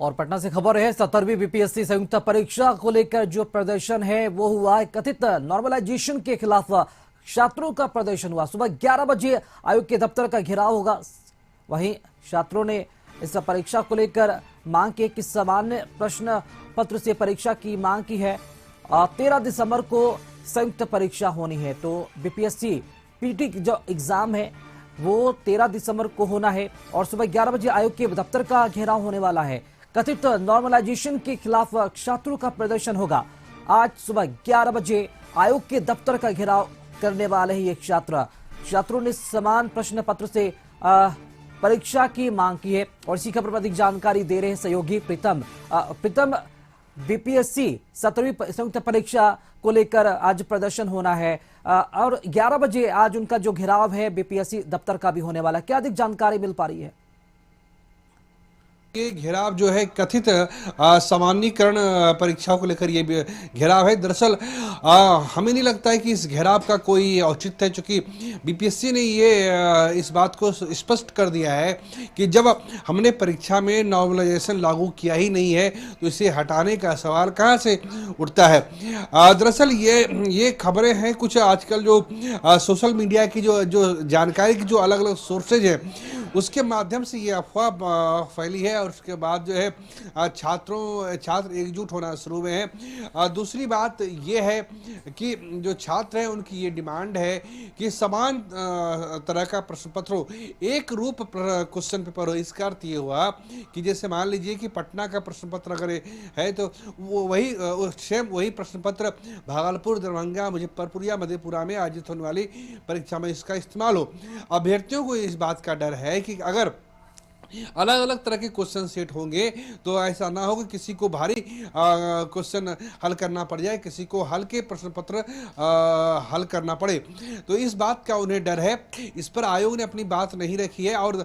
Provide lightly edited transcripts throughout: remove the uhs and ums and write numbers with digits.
और पटना से खबर है 17वीं बीपीएससी संयुक्त परीक्षा को लेकर जो प्रदर्शन है वो हुआ है। कथित नॉर्मलाइजेशन के खिलाफ छात्रों का प्रदर्शन हुआ। सुबह 11 बजे आयोग के दफ्तर का घेराव होगा। वहीं छात्रों ने इस परीक्षा को लेकर मांग की कि सामान्य प्रश्न पत्र से परीक्षा की मांग की है। 13 दिसंबर को संयुक्त परीक्षा होनी है, तो बीपीएससी पीटी जो एग्जाम है वो 13 दिसंबर को होना है और सुबह 11 बजे आयोग के दफ्तर का घेराव होने वाला है। कथित नॉर्मलाइजेशन के खिलाफ छात्रों का प्रदर्शन होगा। आज सुबह 11 बजे आयोग के दफ्तर का घेराव करने वाले हैं ये छात्रों ने समान प्रश्न पत्र से परीक्षा की मांग की है और इसी खबर पर अधिक जानकारी दे रहे हैं सहयोगी प्रीतम। बीपीएससी 17वीं संयुक्त परीक्षा को लेकर आज प्रदर्शन होना है और 11 बजे आज उनका जो घेराव है बीपीएससी दफ्तर का भी होने वाला है। क्या अधिक जानकारी मिल पा रही है? ये घेराव जो है कथित सामान्यीकरण परीक्षाओं को लेकर ये घेराव है। दरअसल हमें नहीं लगता है कि इस घेराव का कोई औचित्य है, चूंकि बीपीएससी ने ये इस बात को स्पष्ट कर दिया है कि जब हमने परीक्षा में नॉर्मलाइजेशन लागू किया ही नहीं है तो इसे हटाने का सवाल कहाँ से उठता है। दरअसल ये खबरें हैं कुछ आजकल जो सोशल मीडिया की जो जानकारी की जो अलग अलग सोर्सेज है उसके माध्यम से ये अफवाह फैली है और उसके बाद जो है छात्र एकजुट होना शुरू हुए हैं। दूसरी बात ये है कि जो छात्र हैं उनकी ये डिमांड है कि समान तरह का प्रश्न पत्र हो, एक रूप क्वेश्चन पेपर हो। इसका अर्थ ये हुआ कि जैसे मान लीजिए कि पटना का प्रश्न पत्र अगर है तो वो वही प्रश्न पत्र भागलपुर, दरभंगा, मुजफ्फरपुर या मधेपुरा में आयोजित होने वाली परीक्षा में इसका इस्तेमाल हो। अभ्यर्थियों को इस बात का डर है कि अगर अलग अलग तरह के क्वेश्चन सेट होंगे तो ऐसा ना हो कि किसी को भारी क्वेश्चन हल करना पड़ जाए, किसी को हल्के प्रश्न पत्र हल करना पड़े। तो इस बात का उन्हें डर है। इस पर आयोग ने अपनी बात नहीं रखी है और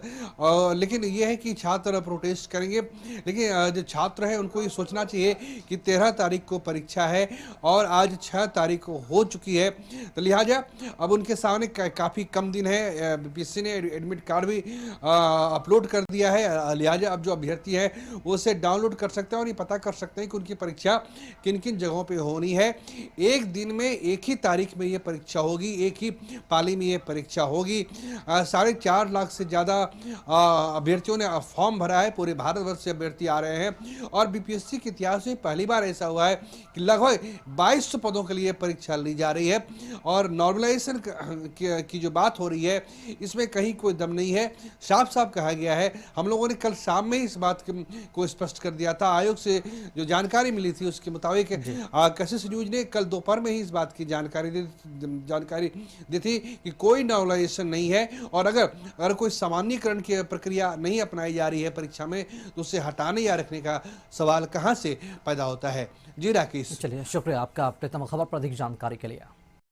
लेकिन यह है कि छात्र प्रोटेस्ट करेंगे। लेकिन जो छात्र हैं उनको ये सोचना चाहिए कि 13 तारीख को परीक्षा है और आज 6 तारीख को हो चुकी है, तो लिहाजा अब उनके सामने काफ़ी कम दिन है। बीपीएससी ने एडमिट कार्ड भी अपलोड कर दिया है, लिहाजा अब जो अभ्यर्थी है वो उसे डाउनलोड कर सकते हैं और ये पता कर सकते हैं कि उनकी परीक्षा किन किन जगहों पे होनी है। एक दिन में एक ही तारीख में ये परीक्षा होगी, एक ही पाली में ये परीक्षा होगी। 4.5 लाख से ज़्यादा अभ्यर्थियों ने फॉर्म भरा है। पूरे भारतवर्ष से अभ्यर्थी आ रहे हैं और बीपीएससी के इतिहास में पहली बार ऐसा हुआ है कि लगभग 2200 पदों के लिए परीक्षा ली जा रही है और नॉर्मलाइजेशन की जो बात हो रही है इसमें कहीं कोई दम नहीं है। साफ साफ कहा गया है। हम लोगों ने कल शाम में इस बात को स्पष्ट कर दिया था। आयोग से जो जानकारी मिली थी उसके मुताबिक कशिश न्यूज ने कल दोपहर में ही इस बात की जानकारी दी थी कि कोई नॉर्मलाइजेशन नहीं है और अगर कोई सामान्यीकरण की प्रक्रिया नहीं अपनाई जा रही है परीक्षा में तो उसे हटाने या रखने का सवाल कहां से पैदा होता है। जी राकेश। चलिए, शुक्रिया आपका प्रीतम खबर पर अधिक जानकारी के लिए।